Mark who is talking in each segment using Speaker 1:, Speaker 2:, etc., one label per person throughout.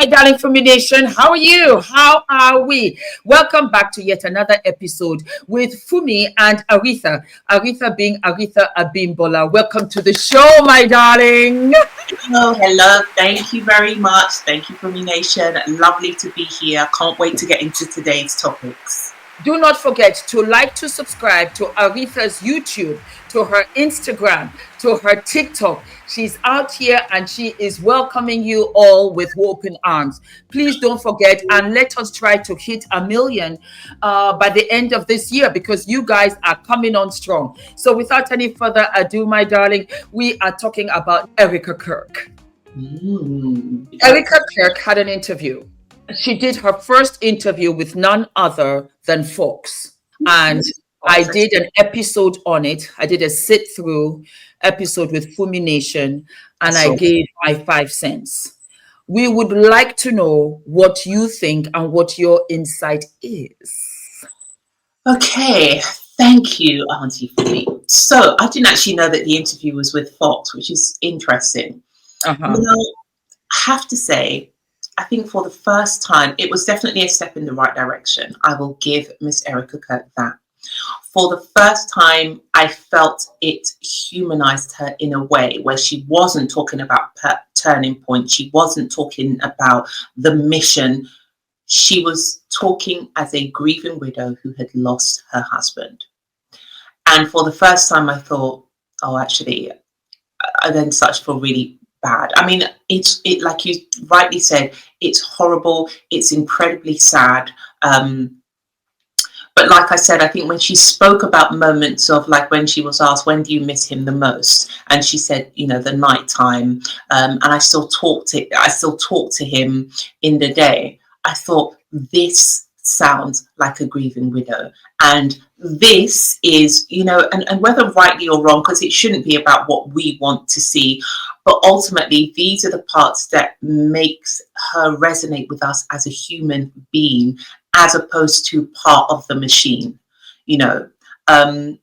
Speaker 1: darling Fumi Nation. How are you? How are we? Welcome back to yet another episode with Fumi and Aretha. Aretha being Aretha Abimbola. Welcome to the show, my darling.
Speaker 2: Hello. Thank you very much. Thank you, Fumi Nation. Lovely to be here. Can't wait to get into today's topics.
Speaker 1: Do not forget to like, to subscribe to Aretha's YouTube, to her Instagram, to her TikTok. She's out here and she is welcoming you all with open arms. Please don't forget, and let us try to hit 1 million by the end of this year, because you guys are coming on strong. So without any further ado, my darling, we are talking about Erika Kirk. Erika Kirk had an interview. She did her first interview with none other than Fox. And I did an episode on it. I did a sit-through episode with Fumi Nation, and I gave my 5 cents. We would like to know what you think and what your insight is.
Speaker 2: Okay, thank you, Auntie Fumi. So I didn't actually know that the interview was with Fox, which is interesting. Now, I have to say, I think for the first time, it was definitely a step in the right direction. I will give Miss Erika Kirk that. For the first time, I felt it humanized her in a way where she wasn't talking about turning point. She wasn't talking about the mission. She was talking as a grieving widow who had lost her husband. And for the first time, I thought, oh, actually, I then such for really bad. I mean, it like you rightly said, it's horrible. It's incredibly sad. But like I said, I think when she spoke about moments of, like, when she was asked, when do you miss him the most? And she said, you know, the nighttime. And I still talk to him in the day. I thought, this sounds like a grieving widow. And this is, you know, and whether rightly or wrong, because it shouldn't be about what we want to see, but ultimately these are the parts that makes her resonate with us as a human being, as opposed to part of the machine, you know. And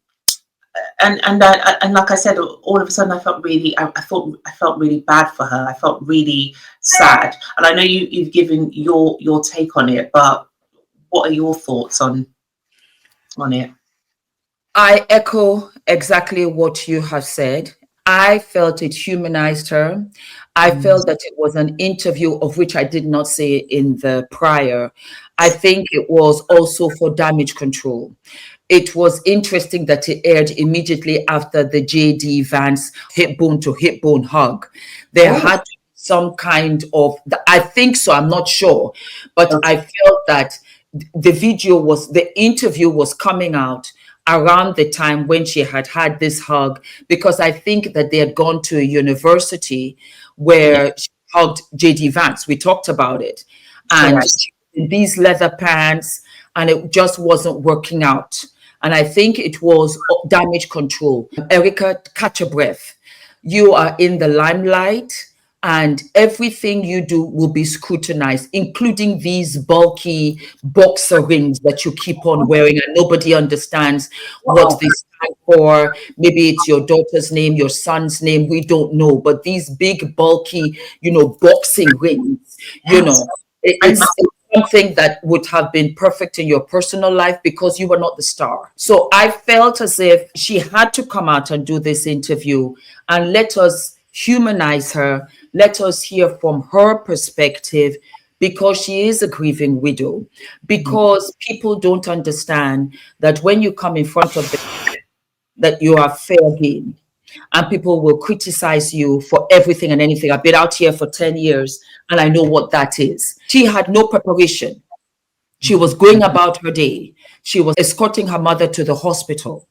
Speaker 2: like I said, all of a sudden I felt really, I felt really bad for her. I felt really sad. And I know you've given your take on it, but what are your thoughts on it?
Speaker 1: I echo exactly what you have said. I felt it humanized her. I felt that it was an interview of which I did not say in the prior. I think it was also for damage control. It was interesting that it aired immediately after the J.D. Vance hip bone to hip bone hug. There had to be some kind of, I think so, I'm not sure, but I felt that the interview was coming out around the time when she had had this hug, because I think that they had gone to a university where she hugged J.D. Vance. We talked about it. And in these leather pants, and it just wasn't working out. And I think it was damage control. Erika, catch a breath. You are in the limelight, and everything you do will be scrutinized, including these bulky boxer rings that you keep on wearing, and nobody understands what they stand for. Maybe it's your daughter's name, your son's name, we don't know. But these big, bulky, boxing rings, it's something that would have been perfect in your personal life because you were not the star. So I felt as if she had to come out and do this interview and let us humanize her. Let us hear from her perspective, because she is a grieving widow, because people don't understand that when you come in front of them, that you are fair game, and people will criticize you for everything and anything. I've been out here for 10 years and I know what that is. She had no preparation. She was going about her day. She was escorting her mother to the hospital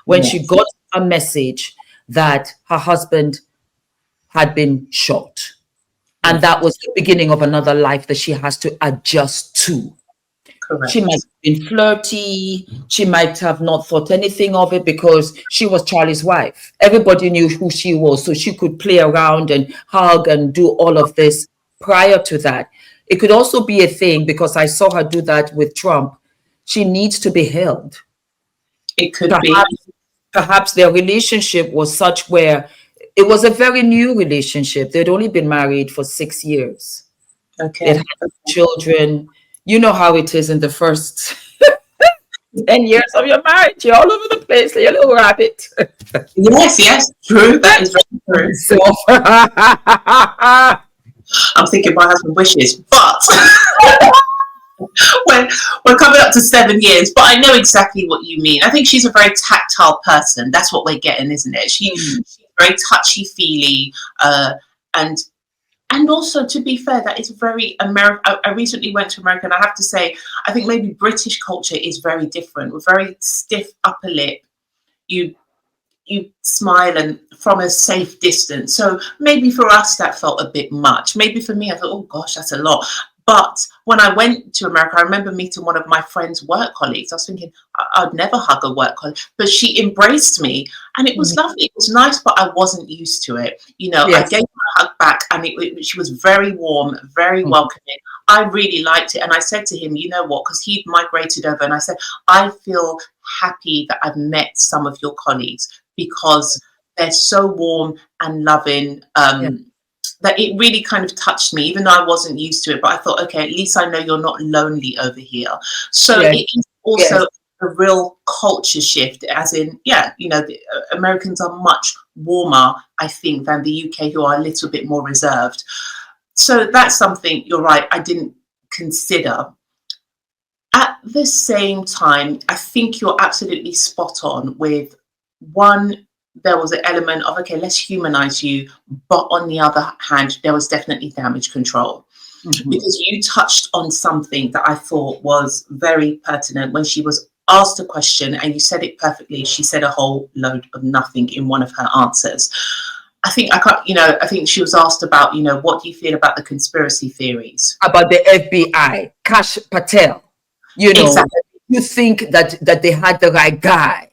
Speaker 1: when she got a message that her husband had been shot. And that was the beginning of another life that she has to adjust to. Correct. She might have been flirty. She might have not thought anything of it because she was Charlie's wife. Everybody knew who she was, so she could play around and hug and do all of this prior to that. It could also be a thing because I saw her do that with Trump. She needs to be held.
Speaker 2: It could be.
Speaker 1: Perhaps their relationship was such where it was a very new relationship. They'd only been married for 6 years. It
Speaker 2: Okay.
Speaker 1: had children. You know how it is in the first 10 years of your marriage. You're all over the place, like a little rabbit.
Speaker 2: Yes, yes, true. That is very true.
Speaker 1: So,
Speaker 2: I'm thinking my husband wishes, but we're coming up to 7 years. But I know exactly what you mean. I think she's a very tactile person. That's what we're getting, isn't it? She's very touchy feely, and also, to be fair, that is very American. I recently went to America, and I have to say, I think maybe British culture is very different. We're very stiff upper lip. You smile and from a safe distance. So maybe for us that felt a bit much. Maybe for me, I thought, oh gosh, that's a lot. But when I went to America, I remember meeting one of my friend's work colleagues. I was thinking, I'd never hug a work colleague, but she embraced me, and it was lovely. It was nice, but I wasn't used to it. You know, I gave her a hug back, and she was very warm, very welcoming. I really liked it, and I said to him, you know what? Because he'd migrated over, and I said, I feel happy that I've met some of your colleagues because they're so warm and loving. That it really kind of touched me, even though I wasn't used to it. But I thought, okay, at least I know you're not lonely over here. So it is also a real culture shift, as in, you know, the Americans are much warmer, I think, than the UK, who are a little bit more reserved. So that's something, you're right, I didn't consider. At the same time, I think you're absolutely spot on with one. There was an element of, okay, let's humanize you. But on the other hand, there was definitely damage control. Because you touched on something that I thought was very pertinent when she was asked a question, and you said it perfectly. She said a whole load of nothing in one of her answers. I think she was asked about, you know, what do you feel about the conspiracy theories?
Speaker 1: About the FBI, Kash Patel. You know,
Speaker 2: exactly.
Speaker 1: You think that they had the right guy.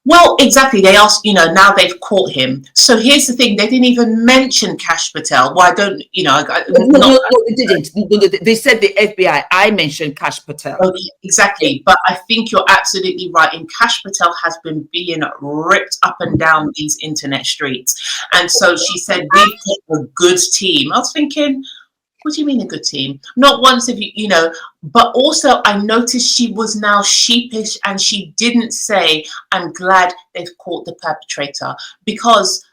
Speaker 2: Well, exactly. They asked, you know, now they've caught him. So here's the thing. They didn't even mention Kash Patel. Well, I don't, you know.
Speaker 1: No, they didn't. They said the FBI. I mentioned Kash Patel.
Speaker 2: Okay, exactly. But I think you're absolutely right. And Kash Patel has been being ripped up and down these internet streets. And so she said, we've got a good team. I was thinking, what do you mean a good team? Not once have you, you know, but also I noticed she was now sheepish, and she didn't say, I'm glad they've caught the perpetrator, because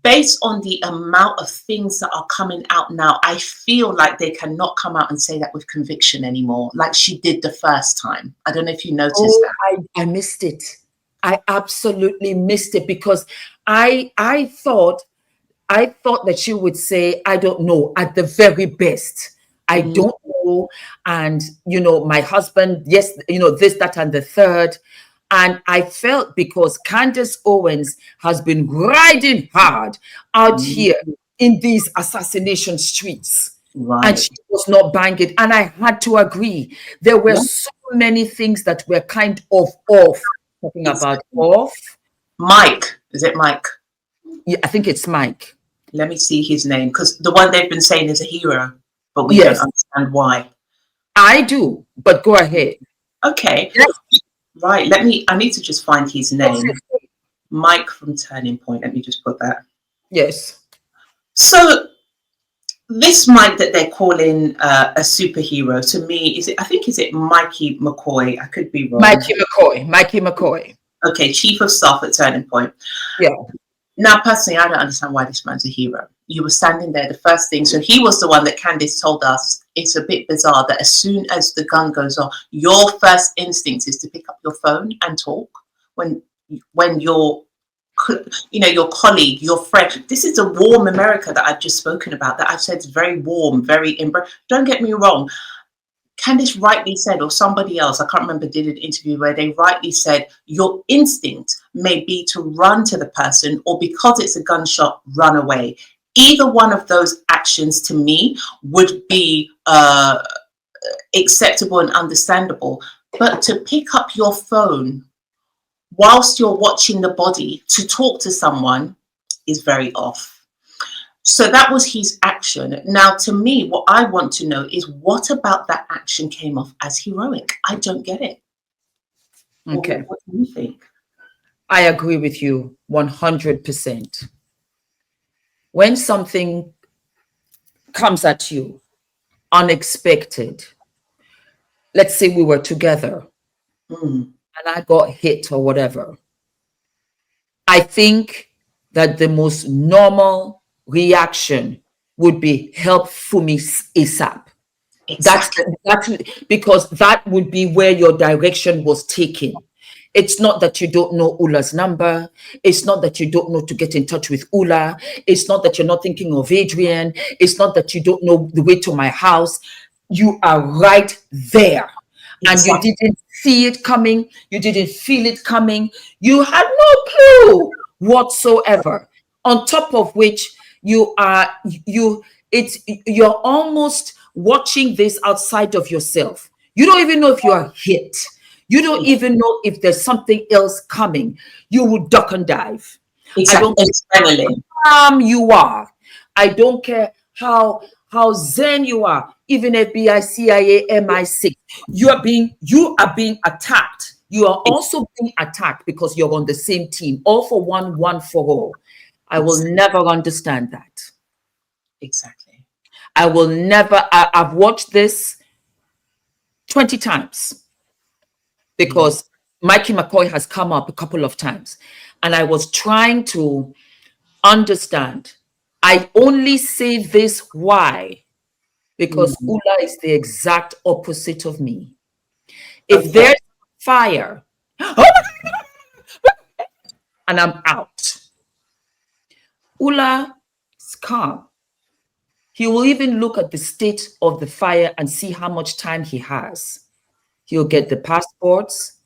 Speaker 2: based on the amount of things that are coming out now, I feel like they cannot come out and say that with conviction anymore, like she did the first time. I don't know if you noticed that.
Speaker 1: I missed it. I absolutely missed it, because I thought that she would say, I don't know, at the very best. I don't know. And, you know, my husband, yes, you know, this, that, and the third. And I felt, because Candace Owens has been riding hard out here in these assassination streets.
Speaker 2: Right.
Speaker 1: And she was not banging. And I had to agree. There were so many things that were kind of off. Talking about off.
Speaker 2: Mike. Is it Mike?
Speaker 1: Yeah, I think it's Mike.
Speaker 2: Let me see his name, because the one they've been saying is a hero, but we don't understand why.
Speaker 1: I do, but go ahead.
Speaker 2: Okay.
Speaker 1: Yes.
Speaker 2: Right. I need to just find his name. Mike from Turning Point. Let me just put that.
Speaker 1: Yes.
Speaker 2: So this Mike that they're calling a superhero, to me, is it Mikey McCoy? I could be wrong.
Speaker 1: Mikey McCoy.
Speaker 2: Okay, Chief of Staff at Turning Point.
Speaker 1: Yeah.
Speaker 2: Now, personally, I don't understand why this man's a hero. You were standing there, the first thing. So he was the one that Candice told us, it's a bit bizarre that as soon as the gun goes off, your first instinct is to pick up your phone and talk when your, you know, your colleague, your friend. This is a warm America that I've just spoken about, that I've said is very warm, very don't get me wrong. Candice rightly said, or somebody else, I can't remember, did an interview where they rightly said, your instinct may be to run to the person, or because it's a gunshot, run away. Either one of those actions to me would be acceptable and understandable. But to pick up your phone whilst you're watching the body to talk to someone is very off. So that was his action. Now, to me, what I want to know is, what about that action came off as heroic? I don't get it.
Speaker 1: Okay.
Speaker 2: What do you think?
Speaker 1: I agree with you 100%. When something comes at you unexpected. Let's say we were together and I got hit or whatever. I think that the most normal reaction would be help Fumi ASAP.
Speaker 2: Exactly.
Speaker 1: That's because that would be where your direction was taken. It's not that you don't know Ula's number. It's not that you don't know to get in touch with Ula. It's not that you're not thinking of Adrian. It's not that you don't know the way to my house. You are right there. And you didn't see it coming. You didn't feel it coming. You had no clue whatsoever. On top of which you're almost watching this outside of yourself. You don't even know if you are hit. You don't even know if there's something else coming. You will duck and dive.
Speaker 2: Exactly.
Speaker 1: I don't care how calm you are. I don't care how zen you are. Even FBI, CIA, MI6, you are being attacked. You are also being attacked because you're on the same team. All for one, one for all. I will never understand that.
Speaker 2: Exactly.
Speaker 1: I will never. I've watched this 20 times because Mikey McCoy has come up a couple of times, and I was trying to understand. I only say this why? Because Ula is the exact opposite of me. If there's fire, and I'm out, Ula is calm. He will even look at the state of the fire and see how much time he has. He'll get the passports,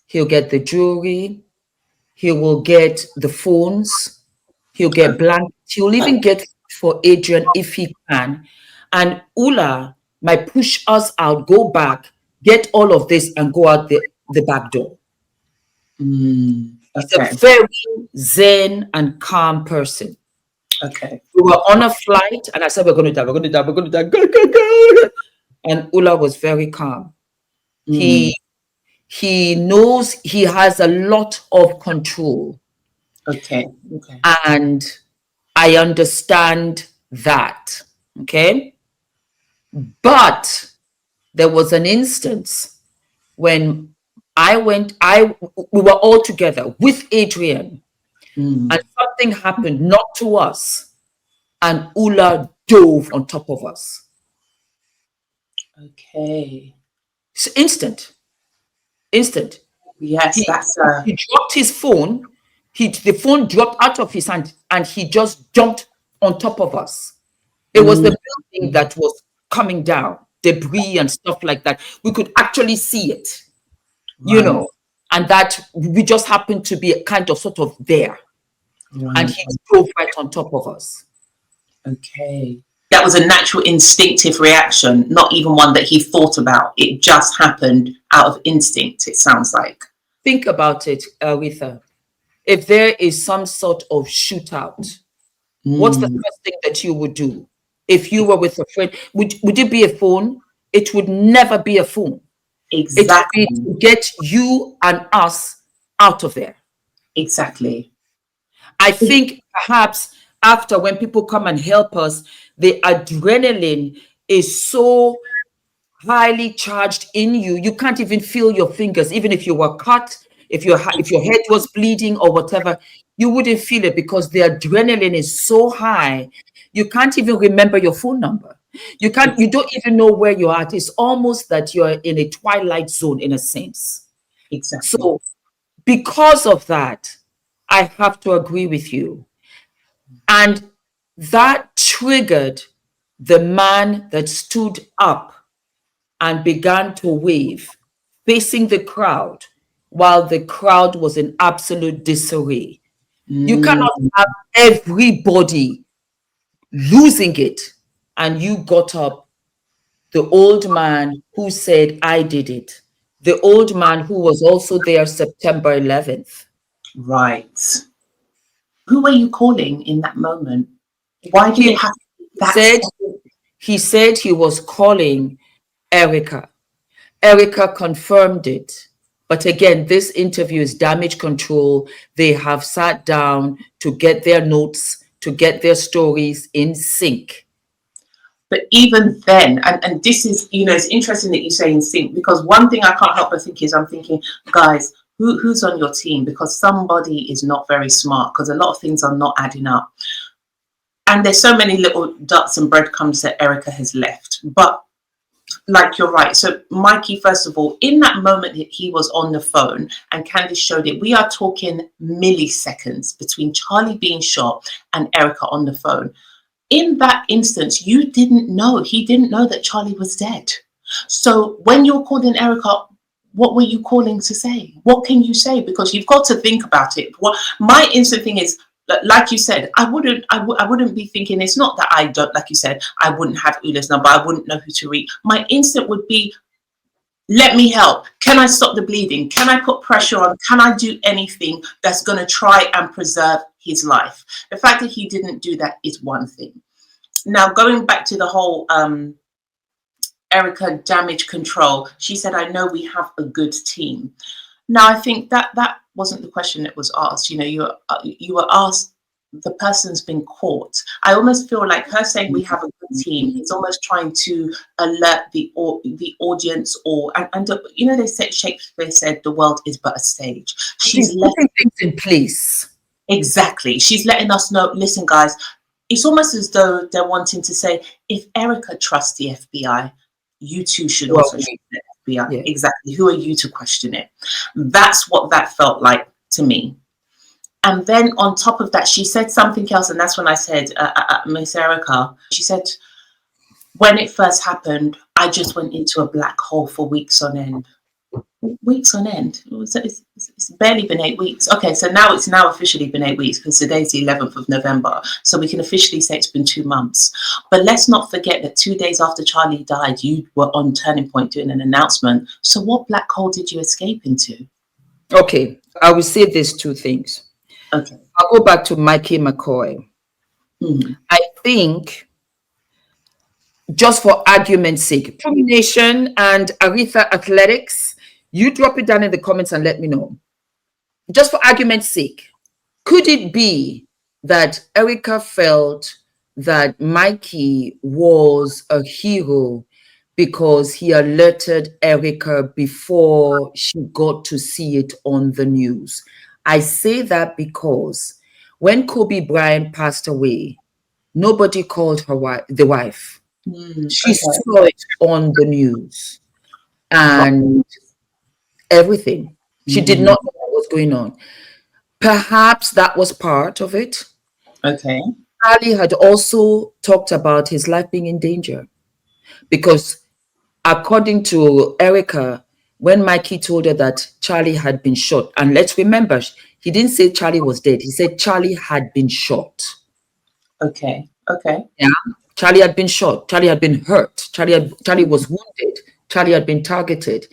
Speaker 1: he'll get the jewelry, he will get the phones, he'll get blankets, he'll even get for Adrian if he can. And Ula might push us out, go back, get all of this and go out the back door. He's a very zen and calm person.
Speaker 2: Okay.
Speaker 1: We were on a flight and I said, we're going to die, we're going to die, we're going to die. Go, go, go. And Ula was very calm. He knows he has a lot of control.
Speaker 2: Okay.
Speaker 1: And I understand that. Okay. But there was an instance when we were all together with Adrian and something happened, not to us. And Ula dove on top of us.
Speaker 2: Okay.
Speaker 1: It's instant.
Speaker 2: Yes,
Speaker 1: he dropped his phone. The phone dropped out of his hand and he just jumped on top of us. It was the building that was coming down, debris and stuff like that. We could actually see it, you know, and that we just happened to be kind of sort of there. And he drove right on top of us.
Speaker 2: Okay. That was a natural instinctive reaction, not even one that he thought about. It just happened out of instinct, it sounds like.
Speaker 1: Think about it, Aretha. If there is some sort of shootout, what's the first thing that you would do? If you were with a friend, would it be a phone? It would never be a phone.
Speaker 2: Exactly.
Speaker 1: It would be to get you and us out of there.
Speaker 2: Exactly.
Speaker 1: I think perhaps after, when people come and help us, the adrenaline is so highly charged in you, you can't even feel your fingers. Even if you were cut, if your head was bleeding or whatever, you wouldn't feel it because the adrenaline is so high. You can't even remember your phone number. You don't even know where you're at. It's almost that you're in a twilight zone in a sense.
Speaker 2: Exactly.
Speaker 1: So because of that, I have to agree with you. And that triggered the man that stood up and began to wave, facing the crowd, while the crowd was in absolute disarray. You cannot have everybody losing it. And you got up, the old man who said, I did it. The old man who was also there September 11th.
Speaker 2: Right. Who were you calling in that moment? Why did it happen?
Speaker 1: He said he was calling Erika. Erika confirmed it. But again, this interview is damage control. They have sat down to get their notes, to get their stories in sync.
Speaker 2: But even then, and this is, it's interesting that you say in sync, because one thing I can't help but think is, I'm thinking, guys, who's on your team? Because somebody is not very smart, because a lot of things are not adding up. And there's so many little dots and breadcrumbs that Erica has left. But like, you're right. So Mikey, first of all, in that moment that he was on the phone and Candice showed it, we are talking milliseconds between Charlie being shot and Erica on the phone. In that instance, he didn't know that Charlie was dead. So when you're calling Erica, what were you calling to say? What can you say? Because you've got to think about it. What my instant thing is, like you said, I wouldn't be thinking, it's not that I don't, like you said, I wouldn't have Ula's number, I wouldn't know who to reach. My instinct would be, let me help. Can I stop the bleeding? Can I put pressure on? Can I do anything that's going to try and preserve his life? The fact that he didn't do that is one thing. Now, going back to the whole Erica damage control, she said, I know we have a good team. Now, I think that wasn't the question that was asked. You were asked, the person's been caught. I almost feel like her saying we have a good team is almost trying to alert the audience, and they said, Shakespeare said the world is but a stage. She's
Speaker 1: letting things in place.
Speaker 2: Exactly. She's letting us know, listen, guys, it's almost as though they're wanting to say, if Erica trusts the FBI, you too should also trust the FBI. Yeah. Exactly. Who are you to question it? That's what that felt like to me. And then on top of that, she said something else. And that's when I said, Miss Erica, she said, when it first happened, I just went into a black hole for weeks on end. Weeks on end. It's barely been 8 weeks. Okay, so now it's officially been 8 weeks, because today's the 11th of November. So we can officially say it's been 2 months. But let's not forget that 2 days after Charlie died, you were on Turning Point doing an announcement. So what black hole did you escape into?
Speaker 1: Okay, I will say these two things.
Speaker 2: Okay.
Speaker 1: I'll go back to Mikey McCoy. I think, just for argument's sake, Fumi Nation and Aretha Athletics, you drop it down in the comments and let me know. Just for argument's sake, could it be that Erica felt that Mikey was a hero because he alerted Erica before she got to see it on the news? I say that because when Kobe Bryant passed away, nobody called her the wife. She saw it on the news and everything. She did not know what was going on. Perhaps that was part of it.
Speaker 2: Okay.
Speaker 1: Charlie had also talked about his life being in danger, because according to Erica, when Mikey told her that Charlie had been shot, and let's remember, he didn't say Charlie was dead. He said Charlie had been shot.
Speaker 2: Okay. Okay.
Speaker 1: Yeah. Charlie had been shot. Charlie had been hurt. Charlie was wounded. Charlie had been targeted.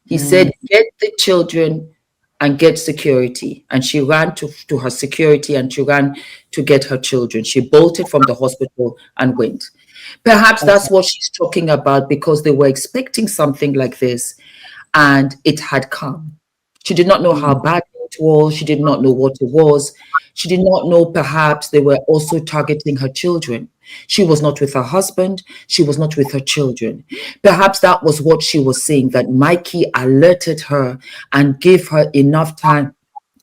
Speaker 1: He said, get the children and get security. And she ran to her security, and she ran to get her children. She bolted from the hospital and went. Perhaps that's what she's talking about, because they were expecting something like this and it had come. She did not know how bad it was. She did not know what it was. She did not know perhaps they were also targeting her children. She was not with her husband. She was not with her children. Perhaps that was what she was saying, that Mikey alerted her and gave her enough time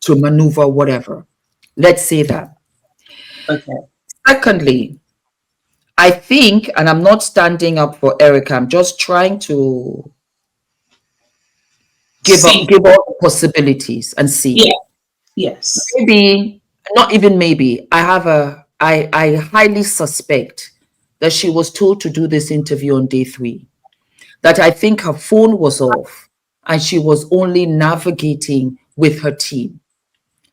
Speaker 1: to maneuver whatever. Let's say that.
Speaker 2: Okay.
Speaker 1: Secondly, I think, and I'm not standing up for Erica, I'm just trying to give all the possibilities and see.
Speaker 2: Yeah. Yes.
Speaker 1: Maybe, not even maybe, I highly suspect that she was told to do this interview on day 3. That I think her phone was off and she was only navigating with her team.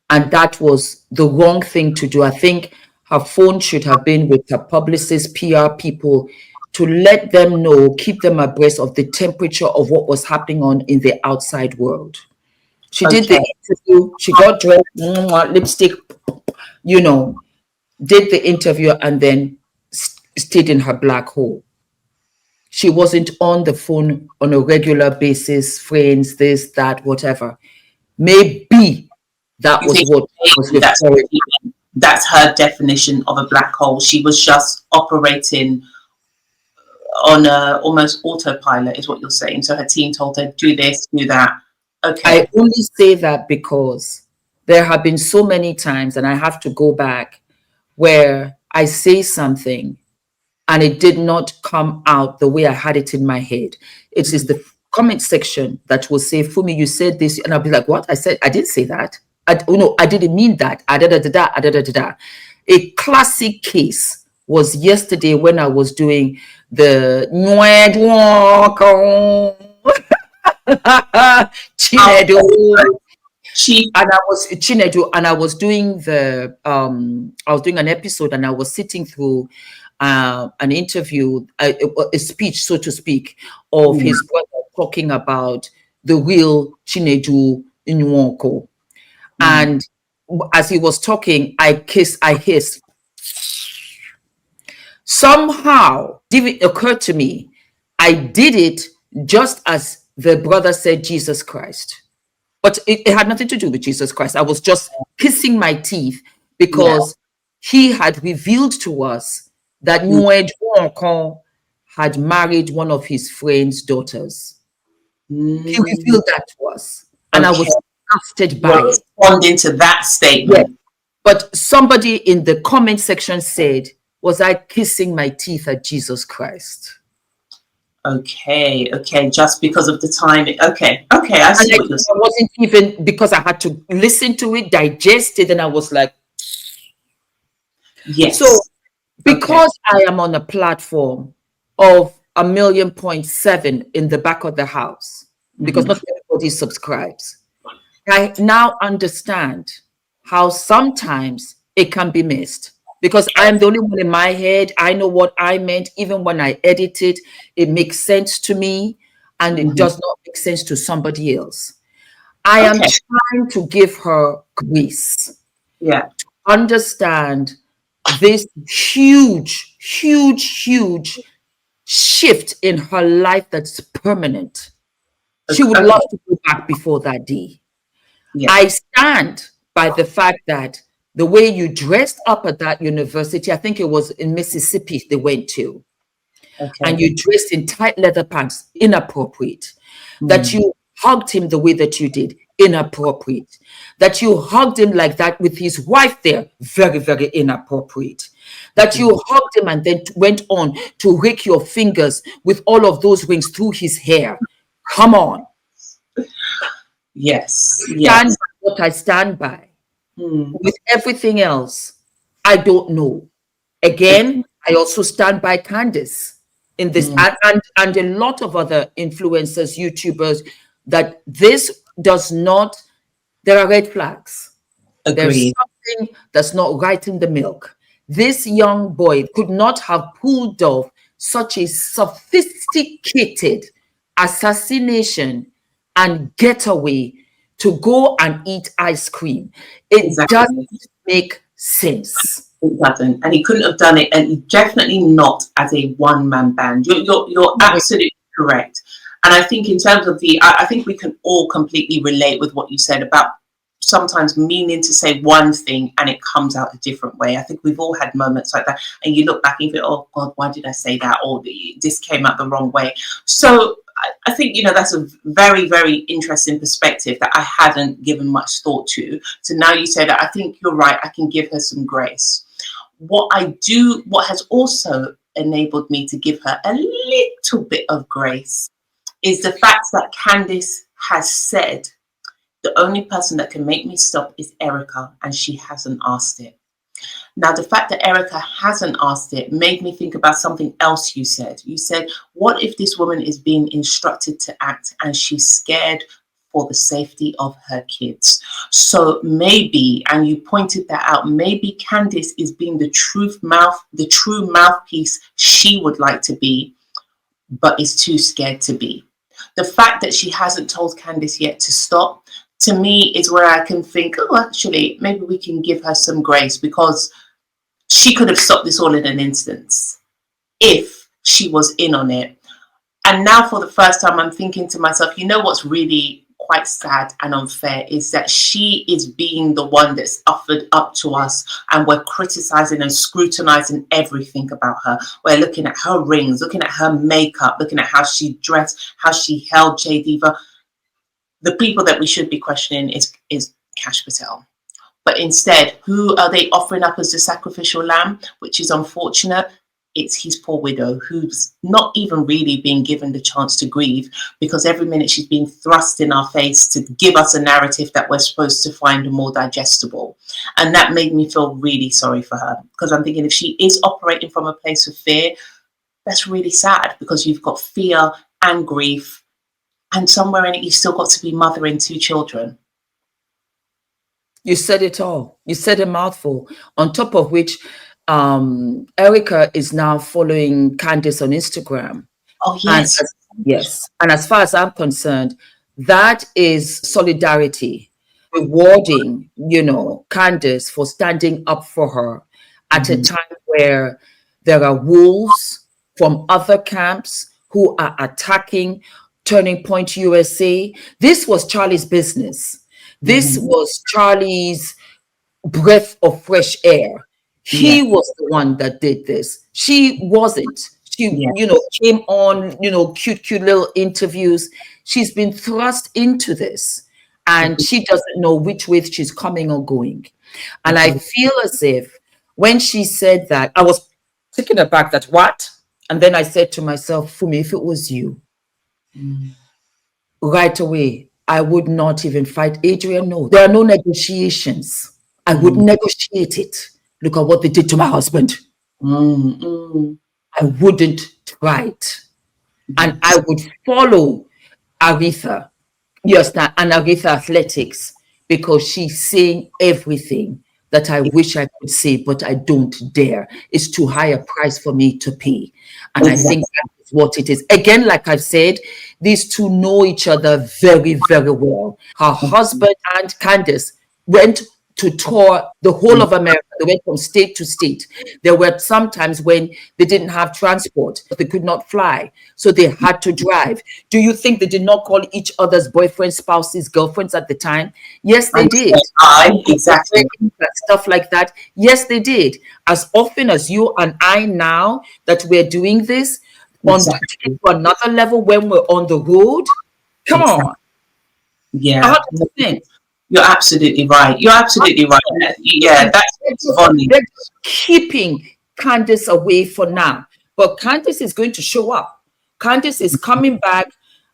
Speaker 1: And that was the wrong thing to do. I think her phone should have been with her publicist, PR people, to let them know, keep them abreast of the temperature of what was happening in the outside world. She did the interview, she got dressed, lipstick, did the interview and then stayed in her black hole. She wasn't on the phone on a regular basis, friends, this, that, whatever. Maybe that was what was referring.
Speaker 2: That's her definition of a black hole. She was just operating on almost autopilot, is what you're saying. So her team told her, do this, do that. Okay.
Speaker 1: I only say that because there have been so many times, and I have to go back, where I say something and it did not come out the way I had it in my head. It is the comment section that will say, Fumi, you said this. And I'll be like, what? I didn't say that. I didn't mean that. A classic case was yesterday when I was doing the Chinedu. And I was Chinedu, and I was doing an episode, and I was sitting through an interview, a speech, so to speak, of his brother talking about the real Chinedu Inwonko. And as he was talking, I hissed. Somehow, it occurred to me, I did it just as the brother said Jesus Christ. But it had nothing to do with Jesus Christ. I was just kissing my teeth because he had revealed to us that Nwedwonko had married one of his friend's daughters. He revealed that to us. And I was disgusted by it.
Speaker 2: Responding to that statement.
Speaker 1: Yeah. But somebody in the comment section said, was I kissing my teeth at Jesus Christ?
Speaker 2: Okay, just because of the time. Okay, I see what you're saying.
Speaker 1: It wasn't even because I had to listen to it, digest it, and I was like,
Speaker 2: yes.
Speaker 1: So because I am on a platform of 1.7 million in the back of the house, because not everybody subscribes, I now understand how sometimes it can be missed. Because I'm the only one in my head. I know what I meant. Even when I edit it, it makes sense to me, and it does not make sense to somebody else. I am trying to give her grace.
Speaker 2: Yeah.
Speaker 1: To understand this huge shift in her life that's permanent. She would love to go back before that day. Yeah. I stand by the fact that the way you dressed up at that university, I think it was in Mississippi they went to, and you dressed in tight leather pants, inappropriate. That you hugged him the way that you did, inappropriate. That you hugged him like that with his wife there, very, very inappropriate. That you hugged him and then went on to rake your fingers with all of those rings through his hair. Come on.
Speaker 2: Yes.
Speaker 1: Stand by what I stand by. With everything else, I don't know. Again, I also stand by Candice in this, and a lot of other influencers, YouTubers, that this does not, there are red flags.
Speaker 2: Agreed.
Speaker 1: There's something that's not right in the milk. This young boy could not have pulled off such a sophisticated assassination and getaway to go and eat ice cream. It doesn't make sense.
Speaker 2: It doesn't, and he couldn't have done it, and definitely not as a one-man band. You're absolutely correct. And I think in terms of I think we can all completely relate with what you said about sometimes meaning to say one thing and it comes out a different way. I think we've all had moments like that, and you look back and you go, oh God, why did I say that? Or this came out the wrong way. So I think, that's a very, very interesting perspective that I hadn't given much thought to. So now you say that, I think you're right. I can give her some grace. What has also enabled me to give her a little bit of grace is the fact that Candice has said, the only person that can make me stop is Erica, and she hasn't asked it. Now, the fact that Erica hasn't asked it made me think about something else you said. You said, what if this woman is being instructed to act and she's scared for the safety of her kids? So maybe, and you pointed that out, maybe Candice is being the true mouthpiece she would like to be, but is too scared to be. The fact that she hasn't told Candice yet to stop, to me, is where I can think, oh, actually, maybe we can give her some grace, because she could have stopped this all in an instance if she was in on it. And now for the first time, I'm thinking to myself, what's really quite sad and unfair is that she is being the one that's offered up to us, and we're criticizing and scrutinizing everything about her. We're looking at her rings, looking at her makeup, looking at how she dressed, how she held J Diva. The people that we should be questioning is Cash Patel. But instead, who are they offering up as the sacrificial lamb, which is unfortunate? It's his poor widow, who's not even really being given the chance to grieve, because every minute she's being thrust in our face to give us a narrative that we're supposed to find more digestible. And that made me feel really sorry for her, because I'm thinking if she is operating from a place of fear, that's really sad, because you've got fear and grief, and somewhere in it, you've still got to be mothering 2 children.
Speaker 1: You said it all. You said a mouthful. On top of which, Erica is now following Candice on Instagram.
Speaker 2: Oh, yes.
Speaker 1: Yes. And as far as I'm concerned, that is solidarity, rewarding, Candice for standing up for her at a time where there are wolves from other camps who are attacking Turning Point USA. This was Charlie's business. This was Charlie's breath of fresh air. He was the one that did this. She wasn't. She, came on, cute little interviews. She's been thrust into this, and she doesn't know which way she's coming or going. And I feel as if when she said that, I was taken aback that what? And then I said to myself, Fumi, if it was you, right away, I would not even fight Adrian. No, there are no negotiations. I would negotiate it. Look at what they did to my husband. I wouldn't try it. And I would follow Aretha, and Aretha Athletics, because she's saying everything that I wish I could say, but I don't dare. It's too high a price for me to pay. And I think that is what it is. Again, like I've said, these two know each other very, very well. Her husband and Candice went to tour the whole of America. They went from state to state. There were some times when they didn't have transport. They could not fly. So they had to drive. Do you think they did not call each other's boyfriends, spouses, girlfriends at the time? Yes, they did.
Speaker 2: Exactly.
Speaker 1: Stuff like that. Yes, they did. As often as you and I now that we're doing this, on to another level when we're on the road. Come on.
Speaker 2: Yeah.
Speaker 1: 100%.
Speaker 2: You're absolutely right. You're absolutely right. Yeah, that's funny.
Speaker 1: They're keeping Candice away for now. But Candice is going to show up. Candice is coming back,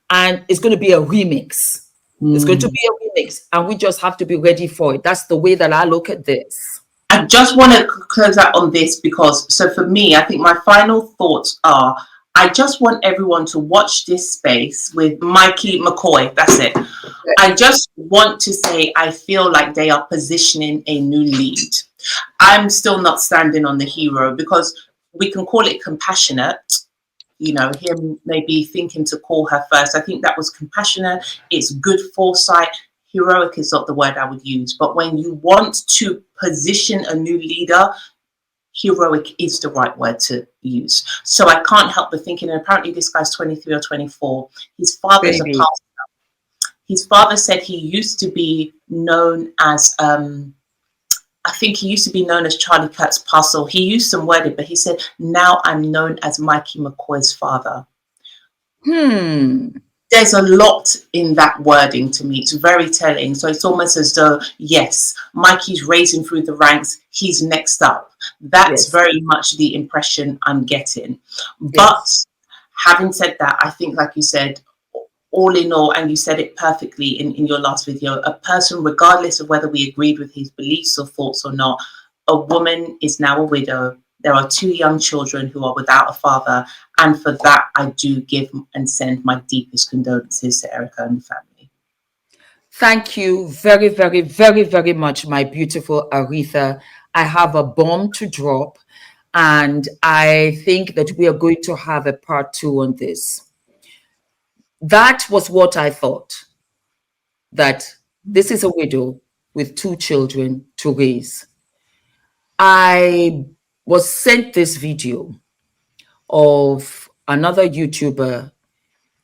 Speaker 1: and it's going to be a remix. It's going to be a remix, and we just have to be ready for it. That's the way that I look at this.
Speaker 2: I just want to close out on this because, so for me, I think my final thoughts are, I just want everyone to watch this space with Mikey McCoy. That's it. I just want to say, I feel like they are positioning a new lead. I'm still not standing on the hero, because we can call it compassionate. Him maybe thinking to call her first. I think that was compassionate. It's good foresight. Heroic is not the word I would use. But when you want to position a new leader, heroic is the right word to use. So I can't help but thinking, and apparently this guy's 23 or 24. His father's a pastor. His father said he used to be known as, I think he used to be known as Charlie Kirk's pastor. He used some wording, but he said, now I'm known as Mikey McCoy's father. There's a lot in that wording to me. It's very telling. So it's almost as though, yes, Mikey's raising through the ranks. He's next up. That's very much the impression I'm getting. But having said that, I think, like you said, all in all, and you said it perfectly in your last video, a person, regardless of whether we agreed with his beliefs or thoughts or not, a woman is now a widow. There are 2 young children who are without a father. And for that, I do give and send my deepest condolences to Erica and the family.
Speaker 1: Thank you very, very, very, very much, my beautiful Aretha. I have a bomb to drop, and I think that we are going to have a part 2 on this. That was what I thought, that this is a widow with 2 children to raise. I was sent this video of another YouTuber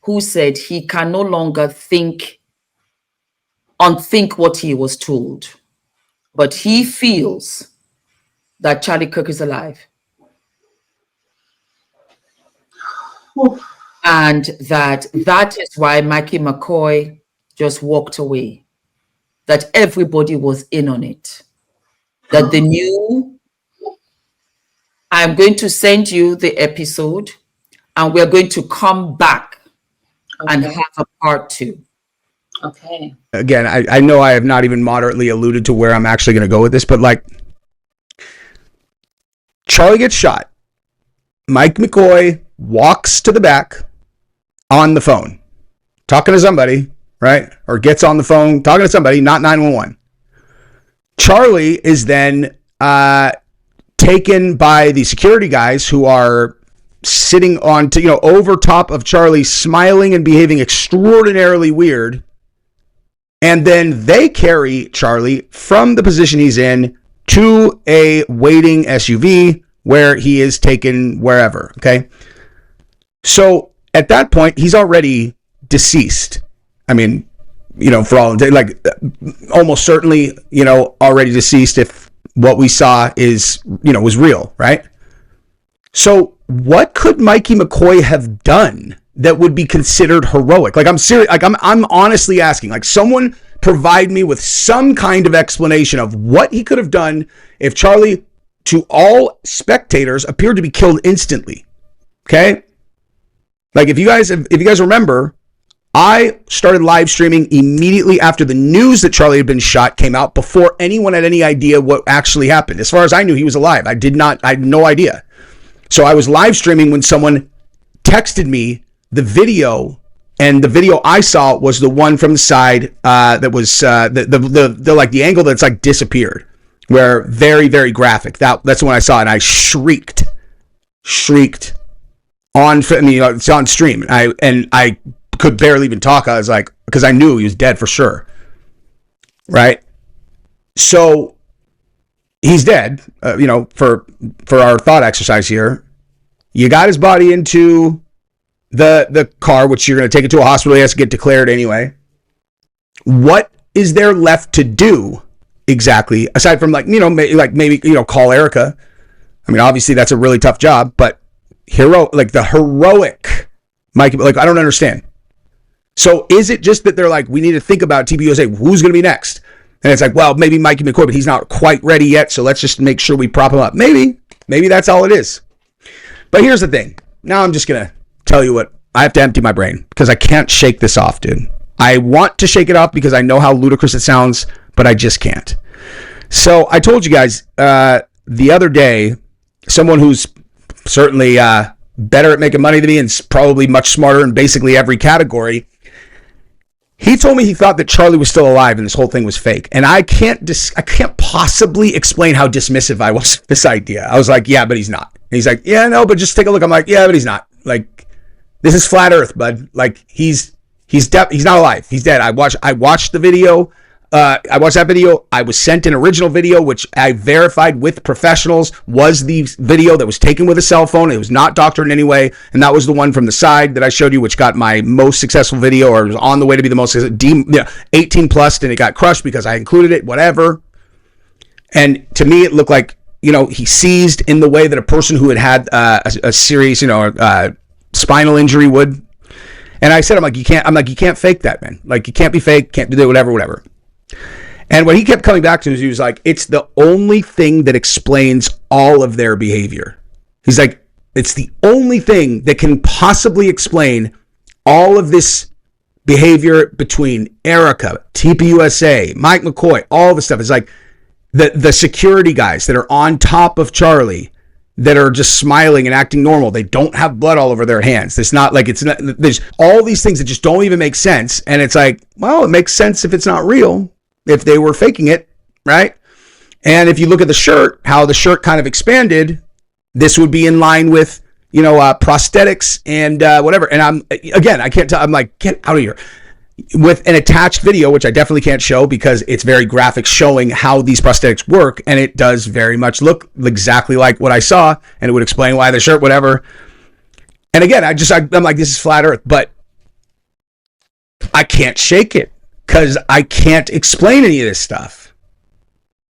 Speaker 1: who said he can no longer think unthink what he was told. But he feels that Charlie Kirk is alive.
Speaker 2: Oof.
Speaker 1: And that is why Mikey McCoy just walked away. That everybody was in on it. That they knew, I'm going to send you the episode and we're going to come back and have a part 2.
Speaker 2: Okay.
Speaker 3: Again, I know I have not even moderately alluded to where I'm actually going to go with this, but like, Charlie gets shot. Mike McCoy walks to the back on the phone, talking to somebody, right? Or gets on the phone, talking to somebody, not 911. Charlie is then taken by the security guys who are sitting on, over top of Charlie, smiling and behaving extraordinarily weird. And then they carry Charlie from the position he's in to a waiting SUV where he is taken wherever. Okay. So at that point, he's already deceased. I mean, for all, like, almost certainly, already deceased if what we saw is, was real, right? So what could Mikey McCoy have done that would be considered heroic? Like, I'm serious. Like, I'm honestly asking, like, someone provide me with some kind of explanation of what he could have done if Charlie, to all spectators, appeared to be killed instantly. Okay. Like, if you guys remember, I started live streaming immediately after the news that Charlie had been shot came out, before anyone had any idea what actually happened. As far as I knew, he was alive. I had no idea. So I was live streaming when someone texted me the video, and the video I saw was the one from the side that was the like the angle that's like disappeared, where very, very graphic. That's the one I saw, and I shrieked on. I mean, it's on stream, and I could barely even talk. I was like, because I knew he was dead for sure, right? So he's dead. For our thought exercise here, you got his body into the car, which you're going to take it to a hospital. He has to get declared anyway. What is there left to do exactly, aside from maybe call Erica? I mean, obviously that's a really tough job, but the heroic Mikey, like, I don't understand. So is it just that they're like, we need to think about TPUSA, who's going to be next? And it's like, well, maybe Mikey McCoy, but he's not quite ready yet, so let's just make sure we prop him up. Maybe that's all it is. But here's the thing. Now I'm just going to tell you what, I have to empty my brain because I can't shake this off, dude. I want to shake it off because I know how ludicrous it sounds, but I just can't. So I told you guys the other day, someone who's certainly better at making money than me and probably much smarter in basically every category, he told me he thought that Charlie was still alive and this whole thing was fake. And I can't possibly explain how dismissive I was of this idea. I was like, yeah, but he's not. And he's like, yeah, no, but just take a look. I'm like, yeah, but he's not. Like, this is flat earth, bud. Like, he's not alive. He's dead. I watched the video. I watched that video. I was sent an original video, which I verified with professionals was the video that was taken with a cell phone. It was not doctored in any way. And that was the one from the side that I showed you, which got my most successful video, or was on the way to be the most 18 plus, and it got crushed because I included it, whatever. And to me, it looked like, he seized in the way that a person who had a serious, spinal injury would. And I said, you can't fake that, man. Like, you can't be fake, can't do that, whatever. And what he kept coming back to is he was like, it's the only thing that explains all of their behavior. He's like, it's the only thing that can possibly explain all of this behavior between Erica, TPUSA, Mike McCoy, all this stuff. It's like the security guys that are on top of Charlie that are just smiling and acting normal. They don't have blood all over their hands. It's not like there's all these things that just don't even make sense. And it's like, well, it makes sense if it's not real, if they were faking it, right? And if you look at the shirt, how the shirt kind of expanded, this would be in line with, prosthetics and whatever. And I can't tell. I'm like, get out of here. With an attached video, which I definitely can't show because it's very graphic, showing how these prosthetics work, and it does very much look exactly like what I saw, and it would explain why the shirt, whatever. And again, I'm like, this is flat earth, but I can't shake it. because I can't explain any of this stuff.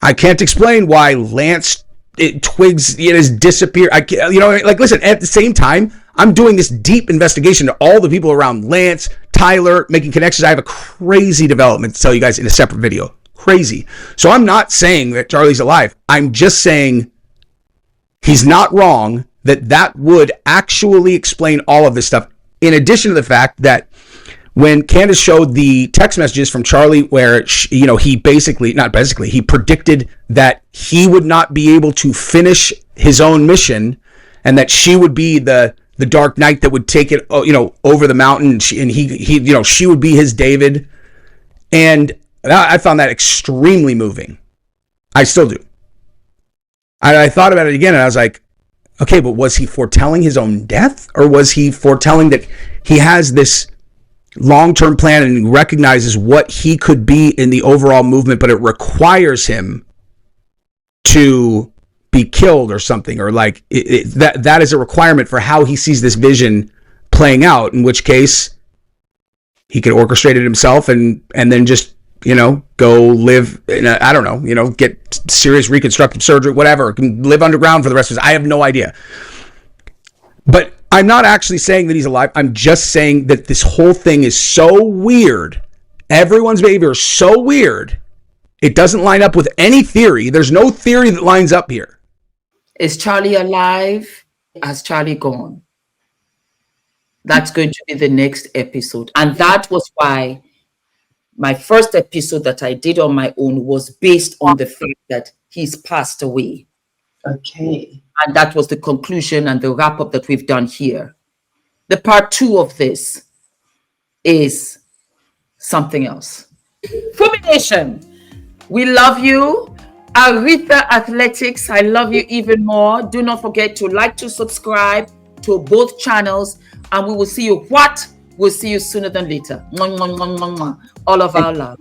Speaker 3: I can't explain why Lance Twiggs has disappeared. I can't, like, listen, at the same time, I'm doing this deep investigation to all the people around Lance, Tyler, making connections. I have a crazy development to tell you guys in a separate video. Crazy. So I'm not saying that Charlie's alive. I'm just saying he's not wrong, that would actually explain all of this stuff. In addition to the fact that when Candace showed the text messages from Charlie where, he predicted that he would not be able to finish his own mission and that she would be the Dark Knight that would take it, over the mountain, and she would be his David. And I found that extremely moving. I still do. I thought about it again, and I was like, okay, but was he foretelling his own death, or was he foretelling that he has this long-term plan and recognizes what he could be in the overall movement, but it requires him to be killed or something, or like that is a requirement for how he sees this vision playing out, in which case he could orchestrate it himself and then just go live in get serious reconstructive surgery, whatever, can live underground for the rest of his. I have no idea. But I'm not actually saying that he's alive. I'm just saying that this whole thing is so weird. Everyone's behavior is so weird. It doesn't line up with any theory. There's no theory that lines up here.
Speaker 1: Is Charlie alive? Has Charlie gone? That's going to be the next episode. And that was why my first episode that I did on my own was based on the fact that he's passed away.
Speaker 2: Okay.
Speaker 1: And that was the conclusion and the wrap up that we've done here. The part 2 of this is something else. Fumination, we love you. Aretha Athletics, I love you even more. Do not forget to like, to subscribe to both channels, and we will see you. We'll see you sooner than later. All of our love.